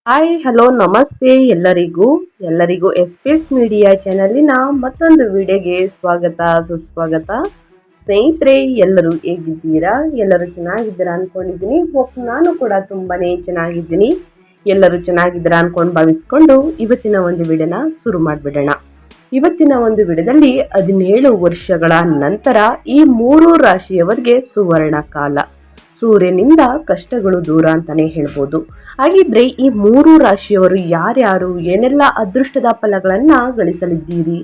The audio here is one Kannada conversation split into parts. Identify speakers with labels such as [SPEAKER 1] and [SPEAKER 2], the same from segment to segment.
[SPEAKER 1] ಹಾಯ್ ಹಲೋ ನಮಸ್ತೆ ಎಲ್ಲರಿಗೂ ಎಸ್ ಪಿ ಎಸ್ ಮೀಡಿಯಾ ಚಾನಲಿನ ಮತ್ತೊಂದು ವಿಡಿಯೋಗೆ ಸ್ವಾಗತ ಸುಸ್ವಾಗತ. ಸ್ನೇಹಿತರೆ, ಎಲ್ಲರೂ ಹೇಗಿದ್ದೀರಾ? ಎಲ್ಲರೂ ಚೆನ್ನಾಗಿದ್ದೀರಾ ಅನ್ಕೊಂಡಿದ್ದೀನಿ. ನಾನು ಕೂಡ ತುಂಬಾನೇ ಚೆನ್ನಾಗಿದ್ದೀನಿ. ಎಲ್ಲರೂ ಚೆನ್ನಾಗಿದ್ದೀರಾ ಅನ್ಕೊಂಡು ಭಾವಿಸ್ಕೊಂಡು ಇವತ್ತಿನ ಒಂದು ವಿಡಿಯೋನ ಶುರು ಮಾಡಿಬಿಡೋಣ. ಇವತ್ತಿನ ಒಂದು ವಿಡಿಯೋದಲ್ಲಿ 17 ವರ್ಷಗಳ ನಂತರ ಈ 3 ರಾಶಿಯವರಿಗೆ ಸುವರ್ಣ ಕಾಲ. ಸೂರ್ಯನಿಂದ ಕಷ್ಟಗಳು ದೂರ ಅಂತಾನೆ ಹೇಳ್ಬೋದು. ಹಾಗಿದ್ರೆ ಈ 3 ರಾಶಿಯವರು ಯಾರ್ಯಾರು ಏನೆಲ್ಲ ಅದೃಷ್ಟದ ಫಲಗಳನ್ನ ಗಳಿಸಲಿದ್ದೀರಿ,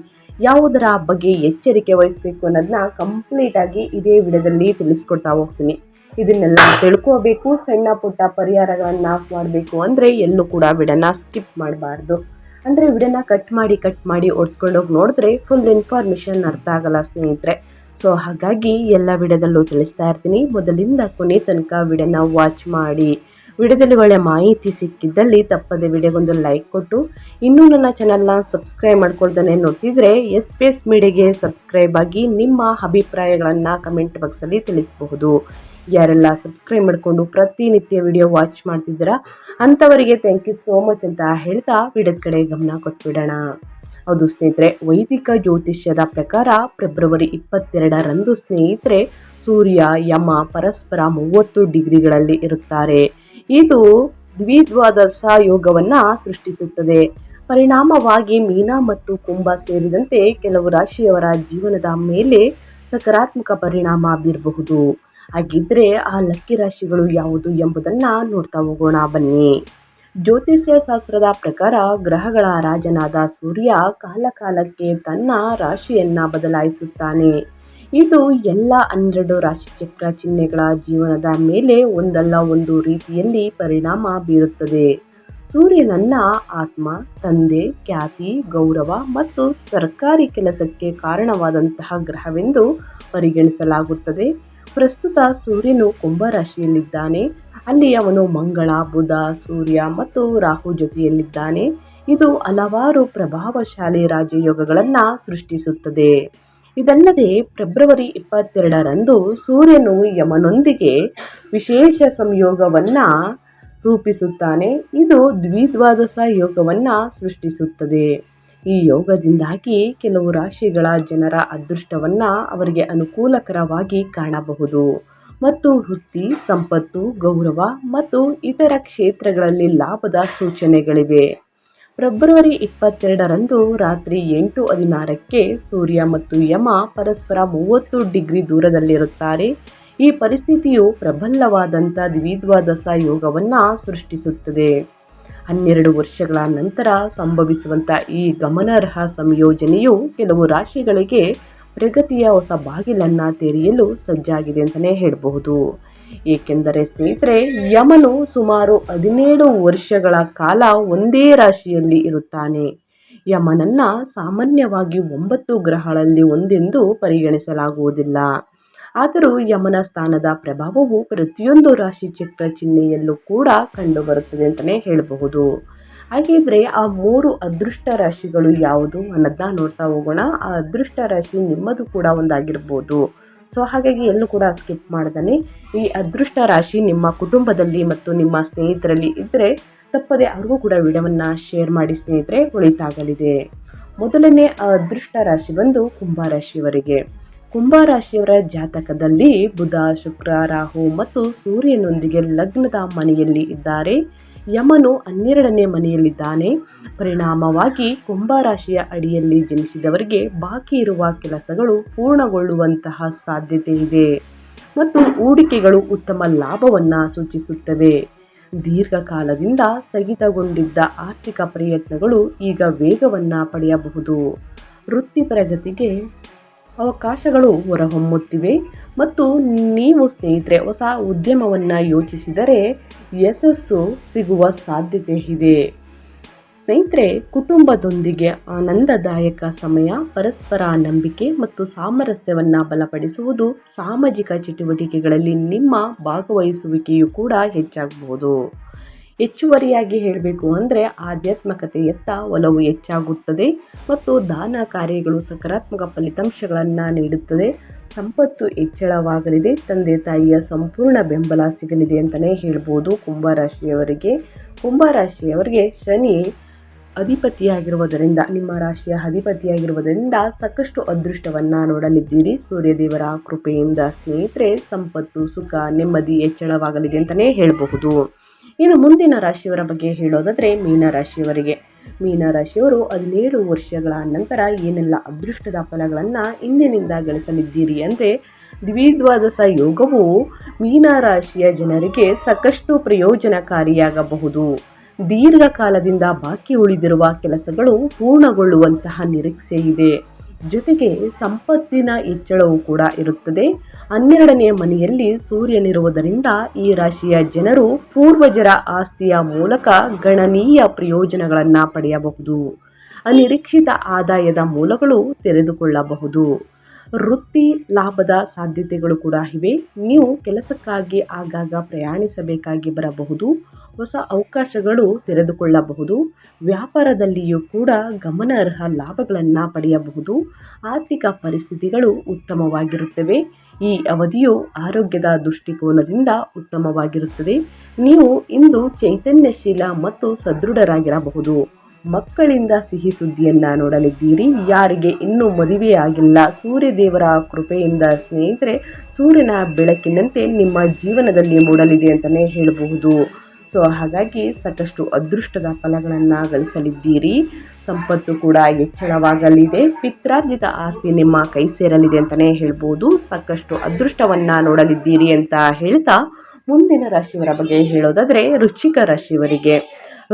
[SPEAKER 1] ಯಾವುದರ ಬಗ್ಗೆ ಎಚ್ಚರಿಕೆ ವಹಿಸಬೇಕು ಅನ್ನೋದನ್ನ ಕಂಪ್ಲೀಟ್ ಆಗಿ ಇದೇ ವಿಡಿಯೋದಲ್ಲಿ ತಿಳಿಸ್ಕೊಡ್ತಾ ಹೋಗ್ತೀನಿ. ಇದನ್ನೆಲ್ಲ ತಿಳ್ಕೋಬೇಕು, ಸಣ್ಣ ಪುಟ್ಟ ಪರಿಹಾರಗಳನ್ನ ಮಾಡಬೇಕು ಅಂದ್ರೆ ಎಲ್ಲೂ ಕೂಡ ವಿಡಿಯೋನ ಸ್ಕಿಪ್ ಮಾಡಬಾರ್ದು. ಅಂದ್ರೆ ವಿಡಿಯೋನ ಕಟ್ ಮಾಡಿ ಓಡಿಸ್ಕೊಂಡೋಗಿ ನೋಡಿದ್ರೆ ಫುಲ್ ಇನ್ಫಾರ್ಮೇಶನ್ ಅರ್ಥ ಆಗಲ್ಲ ಸ್ನೇಹಿತರೆ. ಸೊ ಹಾಗಾಗಿ ಎಲ್ಲ ವಿಡಿಯೋದಲ್ಲೂ ತಿಳಿಸ್ತಾ ಇರ್ತೀನಿ. ಮೊದಲಿಂದ ಕೊನೆ ತನಕ ವಿಡಿಯೋನ ವಾಚ್ ಮಾಡಿ. ವಿಡಿಯೋದಲ್ಲಿ ಒಳ್ಳೆ ಮಾಹಿತಿ ಸಿಕ್ಕಿದ್ದಲ್ಲಿ ತಪ್ಪದೆ ವಿಡಿಯೋಗೊಂದು ಲೈಕ್ ಕೊಟ್ಟು, ಇನ್ನೂ ನನ್ನ ಚಾನಲ್ನ ಸಬ್ಸ್ಕ್ರೈಬ್ ಮಾಡ್ಕೊಳ್ತಾನೆ ನೋಡ್ತಿದ್ರೆ ಎಸ್ ಪಿ ಎಸ್ ಮೀಡಿಯಾಗೆ ಸಬ್ಸ್ಕ್ರೈಬ್ ಆಗಿ ನಿಮ್ಮ ಅಭಿಪ್ರಾಯಗಳನ್ನು ಕಮೆಂಟ್ ಬಾಕ್ಸಲ್ಲಿ ತಿಳಿಸಬಹುದು. ಯಾರೆಲ್ಲ ಸಬ್ಸ್ಕ್ರೈಬ್ ಮಾಡಿಕೊಂಡು ಪ್ರತಿನಿತ್ಯ ವಿಡಿಯೋ ವಾಚ್ ಮಾಡ್ತಿದ್ದೀರಾ ಅಂಥವರಿಗೆ ಥ್ಯಾಂಕ್ ಯು ಸೋ ಮಚ್ ಅಂತ ಹೇಳ್ತಾ ವಿಡಿಯೋದ ಕಡೆ ಗಮನ ಕೊಟ್ಬಿಡೋಣ. ಹೌದು ಸ್ನೇಹಿತರೆ, ವೈದಿಕ ಜ್ಯೋತಿಷ್ಯದ ಪ್ರಕಾರ ಫೆಬ್ರವರಿ 22ರಂದು ಸ್ನೇಹಿತರೆ ಸೂರ್ಯ ಯಮ ಪರಸ್ಪರ 30 ಡಿಗ್ರಿಗಳಲ್ಲಿ ಇರುತ್ತಾರೆ. ಇದು ದ್ವಿದ್ವಾದಶ ಯೋಗವನ್ನ ಸೃಷ್ಟಿಸುತ್ತದೆ. ಪರಿಣಾಮವಾಗಿ ಮೀನ ಮತ್ತು ಕುಂಭ ಸೇರಿದಂತೆ ಕೆಲವು ರಾಶಿಯವರ ಜೀವನದ ಮೇಲೆ ಸಕಾರಾತ್ಮಕ ಪರಿಣಾಮ ಬೀರಬಹುದು. ಹಾಗಿದ್ರೆ ಆ ಲಕ್ಕಿ ರಾಶಿಗಳು ಯಾವುದು ಎಂಬುದನ್ನ ನೋಡ್ತಾ ಹೋಗೋಣ ಬನ್ನಿ. ಜ್ಯೋತಿಷ್ಯ ಶಾಸ್ತ್ರದ ಪ್ರಕಾರ ಗ್ರಹಗಳ ರಾಜನಾದ ಸೂರ್ಯ ಕಾಲಕಾಲಕ್ಕೆ ತನ್ನ ರಾಶಿಯನ್ನ ಬದಲಾಯಿಸುತ್ತಾನೆ. ಇದು ಎಲ್ಲ 12 ರಾಶಿಚಕ್ರ ಚಿಹ್ನೆಗಳ ಜೀವನದ ಮೇಲೆ ಒಂದಲ್ಲ ಒಂದು ರೀತಿಯಲ್ಲಿ ಪರಿಣಾಮ ಬೀರುತ್ತದೆ. ಸೂರ್ಯನನ್ನ ಆತ್ಮ, ತಂದೆ, ಖ್ಯಾತಿ, ಗೌರವ ಮತ್ತು ಸರ್ಕಾರಿ ಕೆಲಸಕ್ಕೆ ಕಾರಣವಾದಂತಹ ಗ್ರಹವೆಂದು ಪರಿಗಣಿಸಲಾಗುತ್ತದೆ. ಪ್ರಸ್ತುತ ಸೂರ್ಯನು ಕುಂಭ ರಾಶಿಯಲ್ಲಿದ್ದಾನೆ. ಅಲ್ಲಿ ಅವನು ಮಂಗಳ, ಬುಧ, ಸೂರ್ಯ ಮತ್ತು ರಾಹು ಜೊತೆಯಲ್ಲಿದ್ದಾನೆ. ಇದು ಹಲವಾರು ಪ್ರಭಾವಶಾಲಿ ರಾಜಯೋಗಗಳನ್ನು ಸೃಷ್ಟಿಸುತ್ತದೆ. ಇದಲ್ಲದೆ ಫೆಬ್ರವರಿ 22ರಂದು ಸೂರ್ಯನು ಯಮನೊಂದಿಗೆ ವಿಶೇಷ ಸಂಯೋಗವನ್ನ ರೂಪಿಸುತ್ತಾನೆ. ಇದು ದ್ವಿದ್ವಾದಶ ಯೋಗವನ್ನ ಸೃಷ್ಟಿಸುತ್ತದೆ. ಈ ಯೋಗದಿಂದಾಗಿ ಕೆಲವು ರಾಶಿಗಳ ಜನರ ಅದೃಷ್ಟವನ್ನ ಅವರಿಗೆ ಅನುಕೂಲಕರವಾಗಿ ಕಾಣಬಹುದು ಮತ್ತು ವೃತ್ತಿ, ಸಂಪತ್ತು, ಗೌರವ ಮತ್ತು ಇತರ ಕ್ಷೇತ್ರಗಳಲ್ಲಿ ಲಾಭದ ಸೂಚನೆಗಳಿವೆ. ಫೆಬ್ರವರಿ 22ರಂದು ರಾತ್ರಿ 8:16ಕ್ಕೆ ಸೂರ್ಯ ಮತ್ತು ಯಮ ಪರಸ್ಪರ 30 ಡಿಗ್ರಿ ದೂರದಲ್ಲಿರುತ್ತಾರೆ. ಈ ಪರಿಸ್ಥಿತಿಯು ಪ್ರಬಲವಾದಂಥ ದ್ವಿದ್ವಾದಶ ಯೋಗವನ್ನು ಸೃಷ್ಟಿಸುತ್ತದೆ. 12 ವರ್ಷಗಳ ನಂತರ ಸಂಭವಿಸುವಂಥ ಈ ಗಮನಾರ್ಹ ಸಂಯೋಜನೆಯು ಕೆಲವು ರಾಶಿಗಳಿಗೆ ಪ್ರಗತಿಯ ಹೊಸ ಬಾಗಿಲನ್ನು ತೆರೆಯಲು ಸಜ್ಜಾಗಿದೆ ಅಂತಲೇ ಹೇಳಬಹುದು. ಏಕೆಂದರೆ ಸ್ನೇಹಿತರೆ, ಯಮನು ಸುಮಾರು 17 ವರ್ಷಗಳ ಕಾಲ ಒಂದೇ ರಾಶಿಯಲ್ಲಿ ಇರುತ್ತಾನೆ. ಯಮನನ್ನ ಸಾಮಾನ್ಯವಾಗಿ 9 ಗ್ರಹಗಳಲ್ಲಿ ಒಂದೆಂದು ಪರಿಗಣಿಸಲಾಗುವುದಿಲ್ಲ. ಆದರೂ ಯಮನ ಸ್ಥಾನದ ಪ್ರಭಾವವು ಪ್ರತಿಯೊಂದು ರಾಶಿ ಚಕ್ರ ಚಿಹ್ನೆಯಲ್ಲೂ ಕೂಡ ಕಂಡುಬರುತ್ತದೆ ಅಂತಲೇ ಹೇಳಬಹುದು. ಹಾಗಿದ್ರೆ ಆ 3 ಅದೃಷ್ಟ ರಾಶಿಗಳು ಯಾವುದು ಅನ್ನೋದನ್ನ ನೋಡ್ತಾ ಹೋಗೋಣ. ಆ ಅದೃಷ್ಟ ರಾಶಿ ನಿಮ್ಮದು ಕೂಡ ಒಂದಾಗಿರ್ಬೋದು. ಸೊ ಹಾಗಾಗಿ ಎಲ್ಲೂ ಕೂಡ ಸ್ಕಿಪ್ ಮಾಡ್ದಾನೆ ಈ ಅದೃಷ್ಟ ರಾಶಿ ನಿಮ್ಮ ಕುಟುಂಬದಲ್ಲಿ ಮತ್ತು ನಿಮ್ಮ ಸ್ನೇಹಿತರಲ್ಲಿ ಇದ್ದರೆ ತಪ್ಪದೆ ಅವ್ರಿಗೂ ಕೂಡ ವಿಡಿಯೋವನ್ನು ಶೇರ್ ಮಾಡಿ ಸ್ನೇಹಿತರೆ, ಒಳಿತಾಗಲಿದೆ. ಮೊದಲನೇ ಅದೃಷ್ಟ ರಾಶಿ ಬಂದು ಕುಂಭರಾಶಿಯವರಿಗೆ. ಕುಂಭರಾಶಿಯವರ ಜಾತಕದಲ್ಲಿ ಬುಧ, ಶುಕ್ರ, ರಾಹು ಮತ್ತು ಸೂರ್ಯನೊಂದಿಗೆ ಲಗ್ನದ ಮನೆಯಲ್ಲಿ ಇದ್ದಾರೆ. ಯಮನು 12ನೇ ಮನೆಯಲ್ಲಿದ್ದಾನೆ. ಪರಿಣಾಮವಾಗಿ ಕುಂಭರಾಶಿಯ ಅಡಿಯಲ್ಲಿ ಜನಿಸಿದವರಿಗೆ ಬಾಕಿ ಇರುವ ಕೆಲಸಗಳು ಪೂರ್ಣಗೊಳ್ಳುವಂತಹ ಸಾಧ್ಯತೆ ಇದೆ ಮತ್ತು ಹೂಡಿಕೆಗಳು ಉತ್ತಮ ಲಾಭವನ್ನು ಸೂಚಿಸುತ್ತವೆ. ದೀರ್ಘಕಾಲದಿಂದ ಸ್ಥಗಿತಗೊಂಡಿದ್ದ ಆರ್ಥಿಕ ಪ್ರಯತ್ನಗಳು ಈಗ ವೇಗವನ್ನು ಪಡೆಯಬಹುದು. ವೃತ್ತಿ ಪ್ರಗತಿಗೆ ಅವಕಾಶಗಳು ಹೊರಹೊಮ್ಮುತ್ತಿವೆ ಮತ್ತು ನೀವು ಸ್ನೇಹಿತರೆ ಹೊಸ ಉದ್ಯಮವನ್ನು ಯೋಚಿಸಿದರೆ ಯಶಸ್ಸು ಸಿಗುವ ಸಾಧ್ಯತೆ ಇದೆ. ಸ್ನೇಹಿತರೆ, ಕುಟುಂಬದೊಂದಿಗೆ ಆನಂದದಾಯಕ ಸಮಯ, ಪರಸ್ಪರ ನಂಬಿಕೆ ಮತ್ತು ಸಾಮರಸ್ಯವನ್ನು ಬಲಪಡಿಸುವುದು. ಸಾಮಾಜಿಕ ಚಟುವಟಿಕೆಗಳಲ್ಲಿ ನಿಮ್ಮ ಭಾಗವಹಿಸುವಿಕೆಯು ಕೂಡ ಹೆಚ್ಚಾಗಬಹುದು. ಹೆಚ್ಚುವರಿಯಾಗಿ ಹೇಳಬೇಕು ಅಂದರೆ ಆಧ್ಯಾತ್ಮಿಕತೆಯತ್ತ ಒಲವು ಹೆಚ್ಚಾಗುತ್ತದೆ ಮತ್ತು ದಾನ ಕಾರ್ಯಗಳು ಸಕಾರಾತ್ಮಕ ಫಲಿತಾಂಶಗಳನ್ನು ನೀಡುತ್ತದೆ. ಸಂಪತ್ತು ಹೆಚ್ಚಳವಾಗಲಿದೆ. ತಂದೆ ತಾಯಿಯ ಸಂಪೂರ್ಣ ಬೆಂಬಲ ಸಿಗಲಿದೆ ಅಂತಲೇ ಹೇಳ್ಬೋದು. ಕುಂಭರಾಶಿಯವರಿಗೆ ಶನಿ ಅಧಿಪತಿಯಾಗಿರುವುದರಿಂದ, ನಿಮ್ಮ ರಾಶಿಯ ಅಧಿಪತಿಯಾಗಿರುವುದರಿಂದ ಸಾಕಷ್ಟು ಅದೃಷ್ಟವನ್ನು ನೋಡಲಿದ್ದೀರಿ. ಸೂರ್ಯದೇವರ ಕೃಪೆಯಿಂದ ಸ್ನೇಹಿತರೆ ಸಂಪತ್ತು, ಸುಖ, ನೆಮ್ಮದಿ ಹೆಚ್ಚಳವಾಗಲಿದೆ ಅಂತಲೇ ಹೇಳಬಹುದು. ಇನ್ನು ಮುಂದಿನ ರಾಶಿಯವರ ಬಗ್ಗೆ ಹೇಳೋದಾದರೆ ಮೀನರಾಶಿಯವರು 17 ವರ್ಷಗಳ ನಂತರ ಏನೆಲ್ಲ ಅದೃಷ್ಟದ ಫಲಗಳನ್ನು ಇಂದಿನಿಂದ ಗಳಿಸಲಿದ್ದೀರಿ ಅಂದರೆ, ದ್ವಿದ್ವಾದಶ ಯೋಗವು ಮೀನರಾಶಿಯ ಜನರಿಗೆ ಸಾಕಷ್ಟು ಪ್ರಯೋಜನಕಾರಿಯಾಗಬಹುದು. ದೀರ್ಘಕಾಲದಿಂದ ಬಾಕಿ ಉಳಿದಿರುವ ಕೆಲಸಗಳು ಪೂರ್ಣಗೊಳ್ಳುವಂತಹ ನಿರೀಕ್ಷೆ ಇದೆ. ಜೊತೆಗೆ ಸಂಪತ್ತಿನ ಹೆಚ್ಚಳವೂ ಕೂಡ ಇರುತ್ತದೆ. 12ನೇ ಮನೆಯಲ್ಲಿ ಸೂರ್ಯನಿರುವುದರಿಂದ ಈ ರಾಶಿಯ ಜನರು ಪೂರ್ವಜರ ಆಸ್ತಿಯ ಮೂಲಕ ಗಣನೀಯ ಪ್ರಯೋಜನಗಳನ್ನು ಪಡೆಯಬಹುದು. ಅನಿರೀಕ್ಷಿತ ಆದಾಯದ ಮೂಲಗಳು ತೆರೆದುಕೊಳ್ಳಬಹುದು. ವೃತ್ತಿ ಲಾಭದ ಸಾಧ್ಯತೆಗಳು ಕೂಡ ಇವೆ. ನೀವು ಕೆಲಸಕ್ಕಾಗಿ ಆಗಾಗ ಪ್ರಯಾಣಿಸಬೇಕಾಗಿ ಬರಬಹುದು. ಹೊಸ ಅವಕಾಶಗಳು ತೆರೆದುಕೊಳ್ಳಬಹುದು. ವ್ಯಾಪಾರದಲ್ಲಿಯೂ ಕೂಡ ಗಮನಾರ್ಹ ಲಾಭಗಳನ್ನು ಪಡೆಯಬಹುದು. ಆರ್ಥಿಕ ಪರಿಸ್ಥಿತಿಗಳು ಉತ್ತಮವಾಗಿರುತ್ತವೆ. ಈ ಅವಧಿಯು ಆರೋಗ್ಯದ ದೃಷ್ಟಿಕೋನದಿಂದ ಉತ್ತಮವಾಗಿರುತ್ತದೆ. ನೀವು ಇಂದು ಚೈತನ್ಯಶೀಲ ಮತ್ತು ಸದೃಢರಾಗಿರಬಹುದು. ಮಕ್ಕಳಿಂದ ಸಿಹಿ ಸುದ್ದಿಯನ್ನು ನೋಡಲಿದ್ದೀರಿ. ಯಾರಿಗೆ ಇನ್ನೂ ಮದುವೆಯಾಗಿಲ್ಲ, ಸೂರ್ಯದೇವರ ಕೃಪೆಯಿಂದ ಸ್ನೇಹಿತರೆ ಸೂರ್ಯನ ಬೆಳಕಿನಂತೆ ನಿಮ್ಮ ಜೀವನದಲ್ಲಿ ಮೂಡಲಿದೆ ಅಂತಲೇ ಹೇಳಬಹುದು. ಹಾಗಾಗಿ ಸಾಕಷ್ಟು ಅದೃಷ್ಟದ ಫಲಗಳನ್ನು ಗಳಿಸಲಿದ್ದೀರಿ. ಸಂಪತ್ತು ಕೂಡ ಹೆಚ್ಚಳವಾಗಲಿದೆ. ಪಿತ್ರಾರ್ಜಿತ ಆಸ್ತಿ ನಿಮ್ಮ ಕೈ ಸೇರಲಿದೆ ಅಂತಲೇ ಹೇಳ್ಬೋದು. ಸಾಕಷ್ಟು ಅದೃಷ್ಟವನ್ನು ನೋಡಲಿದ್ದೀರಿ ಅಂತ ಹೇಳ್ತಾ ಮುಂದಿನ ರಾಶಿಯವರ ಬಗ್ಗೆ ಹೇಳೋದಾದರೆ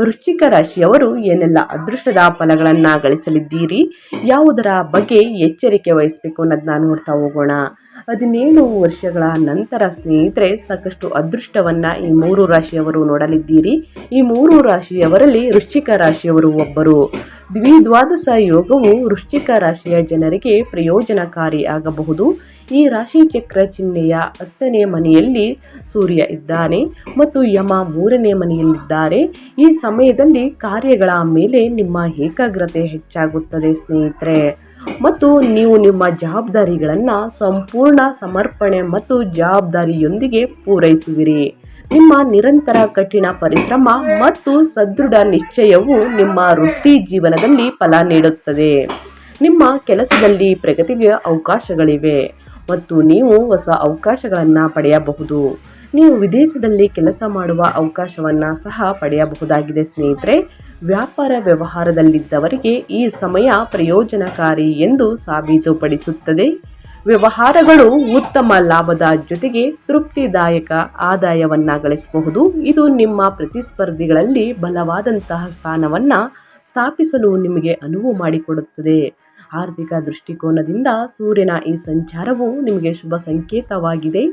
[SPEAKER 1] ವೃಶ್ಚಿಕ ರಾಶಿಯವರು ಏನೆಲ್ಲ ಅದೃಷ್ಟದ ಫಲಗಳನ್ನು ಗಳಿಸಲಿದ್ದೀರಿ, ಯಾವುದರ ಬಗ್ಗೆ ಎಚ್ಚರಿಕೆ ವಹಿಸಬೇಕು ಅನ್ನೋದನ್ನ ನೋಡ್ತಾ ಹೋಗೋಣ. 17 ವರ್ಷಗಳ ನಂತರ ಸ್ನೇಹಿತರೆ ಸಾಕಷ್ಟು ಅದೃಷ್ಟವನ್ನು ಈ 3 ರಾಶಿಯವರು ನೋಡಲಿದ್ದೀರಿ. ಈ 3 ರಾಶಿಯವರಲ್ಲಿ ವೃಶ್ಚಿಕ ರಾಶಿಯವರು ಒಬ್ಬರು. ದ್ವಿದ್ವಾದಶ ಯೋಗವು ವೃಶ್ಚಿಕ ರಾಶಿಯ ಜನರಿಗೆ ಪ್ರಯೋಜನಕಾರಿ ಆಗಬಹುದು. ಈ ರಾಶಿ ಚಕ್ರ ಚಿಹ್ನೆಯ 10ನೇ ಮನೆಯಲ್ಲಿ ಸೂರ್ಯ ಇದ್ದಾನೆ ಮತ್ತು ಯಮ 3ನೇ ಮನೆಯಲ್ಲಿದ್ದಾರೆ. ಈ ಸಮಯದಲ್ಲಿ ಕಾರ್ಯಗಳ ಮೇಲೆ ನಿಮ್ಮ ಏಕಾಗ್ರತೆ ಹೆಚ್ಚಾಗುತ್ತದೆ ಸ್ನೇಹಿತರೆ, ಮತ್ತು ನೀವು ನಿಮ್ಮ ಜವಾಬ್ದಾರಿಗಳನ್ನು ಸಂಪೂರ್ಣ ಸಮರ್ಪಣೆ ಮತ್ತು ಜವಾಬ್ದಾರಿಯೊಂದಿಗೆ ಪೂರೈಸುವಿರಿ. ನಿಮ್ಮ ನಿರಂತರ ಕಠಿಣ ಪರಿಶ್ರಮ ಮತ್ತು ಸದೃಢ ನಿಶ್ಚಯವು ನಿಮ್ಮ ವೃತ್ತಿ ಜೀವನದಲ್ಲಿ ಫಲ ನೀಡುತ್ತದೆ. ನಿಮ್ಮ ಕೆಲಸದಲ್ಲಿ ಪ್ರಗತಿಗೆ ಅವಕಾಶಗಳಿವೆ ಮತ್ತು ನೀವು ಹೊಸ ಅವಕಾಶಗಳನ್ನು ಪಡೆಯಬಹುದು. ನೀವು ವಿದೇಶದಲ್ಲಿ ಕೆಲಸ ಮಾಡುವ ಅವಕಾಶವನ್ನು ಸಹ ಪಡೆಯಬಹುದಾಗಿದೆ ಸ್ನೇಹಿತರೆ. ವ್ಯಾಪಾರ ವ್ಯವಹಾರದಲ್ಲಿದ್ದವರಿಗೆ ಈ ಸಮಯ ಪ್ರಯೋಜನಕಾರಿ ಎಂದು ಸಾಬೀತುಪಡಿಸುತ್ತದೆ. ವ್ಯವಹಾರಗಳು ಉತ್ತಮ ಲಾಭದ ಜೊತೆಗೆ ತೃಪ್ತಿದಾಯಕ ಆದಾಯವನ್ನು ಗಳಿಸಬಹುದು. ಇದು ನಿಮ್ಮ ಪ್ರತಿಸ್ಪರ್ಧಿಗಳಲ್ಲಿ ಬಲವಾದಂತಹ ಸ್ಥಾನವನ್ನು ಸ್ಥಾಪಿಸಲು ನಿಮಗೆ ಅನುವು ಮಾಡಿಕೊಡುತ್ತದೆ. ಆರ್ಥಿಕ ದೃಷ್ಟಿಕೋನದಿಂದ ಸೂರ್ಯನ ಈ ಸಂಚಾರವು ನಿಮಗೆ ಶುಭ ಸಂಕೇತವಾಗಿದೆ.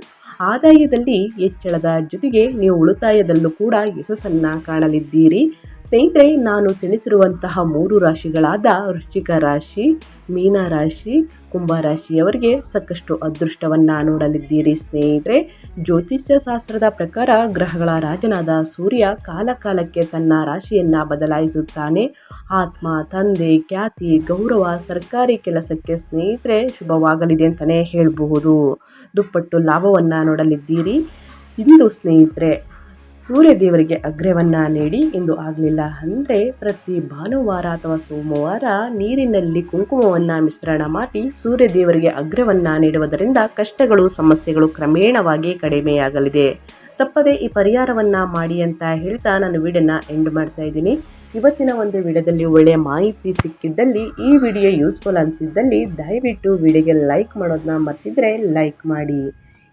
[SPEAKER 1] ಆದಾಯದಲ್ಲಿ ಹೆಚ್ಚಳದ ಜೊತೆಗೆ ನೀವು ಉಳಿತಾಯದಲ್ಲೂ ಕೂಡ ಯಶಸ್ಸನ್ನು ಕಾಣಲಿದ್ದೀರಿ. ಸ್ನೇಹಿತರೆ, ನಾನು ತಿಳಿಸಿರುವಂತಹ 3 ರಾಶಿಗಳಾದ ವೃಶ್ಚಿಕ ರಾಶಿ, ಮೀನರಾಶಿ, ಕುಂಭರಾಶಿಯವರಿಗೆ ಸಾಕಷ್ಟು ಅದೃಷ್ಟವನ್ನು ನೋಡಲಿದ್ದೀರಿ ಸ್ನೇಹಿತರೆ. ಜ್ಯೋತಿಷ್ಯ ಶಾಸ್ತ್ರದ ಪ್ರಕಾರ ಗ್ರಹಗಳ ರಾಜನಾದ ಸೂರ್ಯ ಕಾಲಕಾಲಕ್ಕೆ ತನ್ನ ರಾಶಿಯನ್ನು ಬದಲಾಯಿಸುತ್ತಾನೆ. ಆತ್ಮ, ತಂದೆ, ಖ್ಯಾತಿ, ಗೌರವ, ಸರ್ಕಾರಿ ಕೆಲಸಕ್ಕೆ ಸ್ನೇಹಿತರೆ ಶುಭವಾಗಲಿದೆ ಅಂತಲೇ ಹೇಳಬಹುದು. ದುಪ್ಪಟ್ಟು ಲಾಭವನ್ನು ನೋಡಲಿದ್ದೀರಿ. ಇಂದು ಸ್ನೇಹಿತರೆ ಸೂರ್ಯದೇವರಿಗೆ ಅಗ್ರ್ಯವನ್ನು ನೀಡಿ. ಇಂದು ಆಗಲಿಲ್ಲ ಅಂದರೆ ಪ್ರತಿ ಭಾನುವಾರ ಅಥವಾ ಸೋಮವಾರ ನೀರಿನಲ್ಲಿ ಕುಂಕುಮವನ್ನು ಮಿಶ್ರಣ ಮಾಡಿ ಸೂರ್ಯದೇವರಿಗೆ ಅಗ್ರ್ಯವನ್ನು ನೀಡುವುದರಿಂದ ಕಷ್ಟಗಳು, ಸಮಸ್ಯೆಗಳು ಕ್ರಮೇಣವಾಗಿ ಕಡಿಮೆಯಾಗಲಿದೆ. ತಪ್ಪದೆ ಈ ಪರಿಹಾರವನ್ನು ಮಾಡಿ ಅಂತ ಹೇಳ್ತಾ ನಾನು ವಿಡಿಯೋನ ಎಂಡ್ ಮಾಡ್ತಾ ಇದ್ದೀನಿ. ಇವತ್ತಿನ ಒಂದು ವಿಡಿಯೋದಲ್ಲಿ ಒಳ್ಳೆಯ ಮಾಹಿತಿ ಸಿಕ್ಕಿದ್ದಲ್ಲಿ, ಈ ವಿಡಿಯೋ ಯೂಸ್ಫುಲ್ ಅನಿಸಿದ್ದಲ್ಲಿ ದಯವಿಟ್ಟು ವಿಡಿಯೋಗೆ ಲೈಕ್ ಮಾಡೋದನ್ನ ಮರ್ತಿದ್ರೆ ಲೈಕ್ ಮಾಡಿ.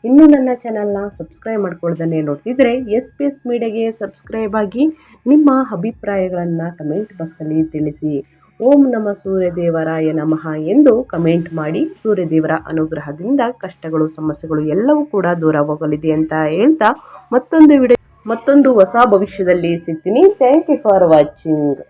[SPEAKER 1] ಇನ್ನೂ ನನ್ನ ಚಾನಲ್ನ ಸಬ್ಸ್ಕ್ರೈಬ್ ಮಾಡ್ಕೊಳ್ದೇ ನೋಡ್ತಿದ್ರೆ SPS ಮೀಡಿಯಾಗೆ ಸಬ್ಸ್ಕ್ರೈಬ್ ಆಗಿ ನಿಮ್ಮ ಅಭಿಪ್ರಾಯಗಳನ್ನು ಕಮೆಂಟ್ ಬಾಕ್ಸಲ್ಲಿ ತಿಳಿಸಿ. ಓಂ ನಮ ಸೂರ್ಯದೇವರಾಯ ನಮಃ ಎಂದು ಕಮೆಂಟ್ ಮಾಡಿ. ಸೂರ್ಯದೇವರ ಅನುಗ್ರಹದಿಂದ ಕಷ್ಟಗಳು, ಸಮಸ್ಯೆಗಳು ಎಲ್ಲವೂ ಕೂಡ ದೂರ ಹೋಗಲಿದೆ ಅಂತ ಹೇಳ್ತಾ ಮತ್ತೊಂದು ಹೊಸ ಭವಿಷ್ಯದಲ್ಲಿ ಸಿಗ್ತೀನಿ. Thank you for watching.